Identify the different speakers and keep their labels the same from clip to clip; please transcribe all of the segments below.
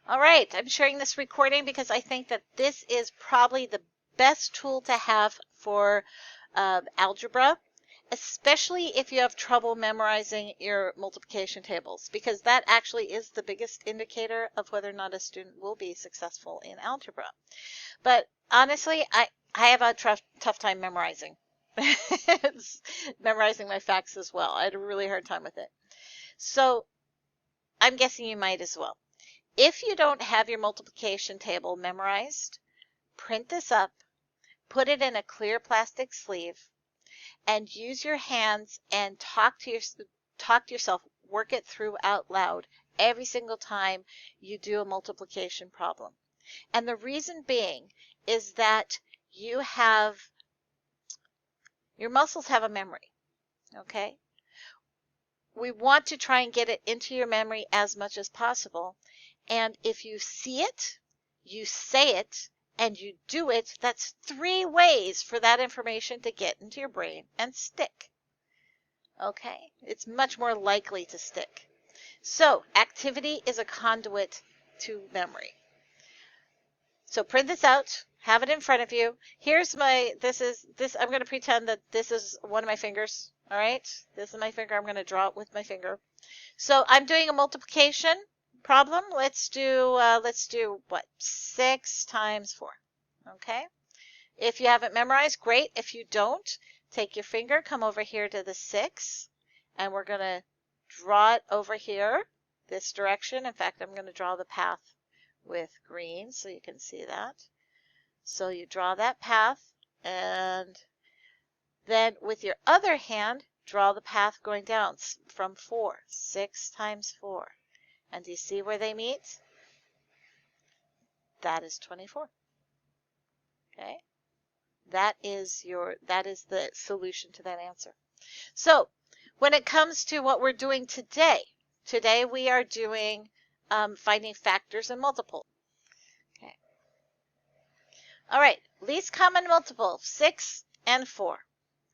Speaker 1: All right, I'm sharing this recording because I think that this is probably the best tool to have for algebra, especially if you have trouble memorizing your multiplication tables, because that actually is the biggest indicator of whether or not a student will be successful in algebra. But honestly, I have a tough time memorizing. Memorizing my facts as well. I had a really hard time with it. So I'm guessing you might as well. If you don't have your multiplication table memorized, print this up, put it in a clear plastic sleeve, and use your hands and talk to yourself, work it through out loud every single time you do a multiplication problem. And the reason being is that your muscles have a memory, okay? We want to try and get it into your memory as much as possible. And if you see it, you say it, and you do it, that's 3 ways for that information to get into your brain and stick. Okay? It's much more likely to stick. So, activity is a conduit to memory. So print this out, have it in front of you. Here's I'm going to pretend that this is one of my fingers. All right? This is my finger. I'm going to draw it with my finger. So I'm doing a multiplication problem. Let's do what? 6 times 4. Okay? If you haven't memorized, great. If you don't, take your finger, come over here to the 6, and we're going to draw it over here, this direction. In fact, I'm going to draw the path with green so you can see that. So you draw that path, and then with your other hand, draw the path going down from 4. 6 times 4. And do you see where they meet? That is 24. Okay? That is the solution to that answer. So, when it comes to what we're doing today we are doing finding factors and multiples. Okay. All right, least common multiple, 6 and 4.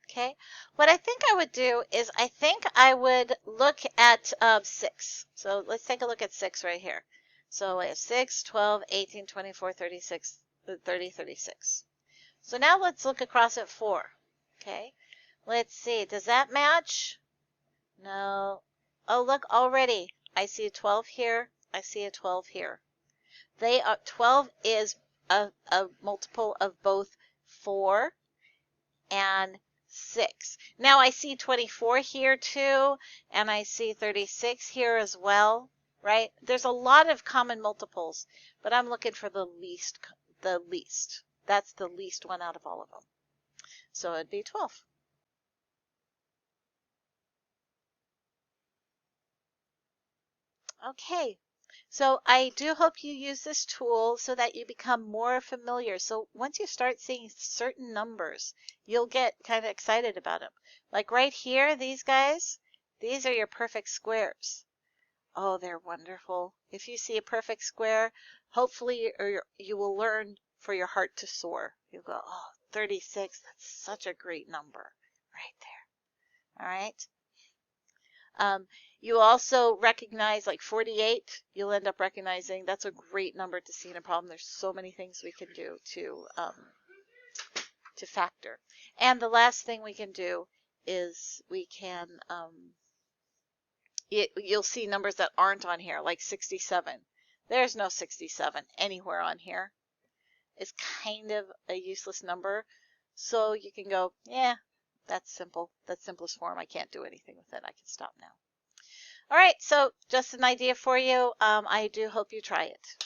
Speaker 1: Okay, what I think I would do is I would look at 6. So let's take a look at 6 right here. So I have 6, 12, 18, 24, 36, 30, 36. So now let's look across at 4. Okay, let's see, does that match? No. Oh, look, already I see a 12 here, I see a 12 here. 12 is a multiple of both 4 and 6. Now I see 24 here too, and I see 36 here as well, right? There's a lot of common multiples, but I'm looking for the least. That's the least one out of all of them. So it'd be 12. Okay. So I do hope you use this tool so that you become more familiar. So once you start seeing certain numbers, you'll get kind of excited about them. Like right here, these guys, these are your perfect squares. Oh, they're wonderful. If you see a perfect square, hopefully you will learn for your heart to soar. You'll go, oh, 36, that's such a great number right there. All right. You also recognize like 48, you'll end up recognizing that's a great number to see in a problem. There's so many things we can do to factor. And the last thing we can do is we can, you'll see numbers that aren't on here, like 67. There's no 67 anywhere on here. It's kind of a useless number. So you can go, yeah, that's simple. That's simplest form. I can't do anything with it. I can stop now. All right, so just an idea for you. I do hope you try it.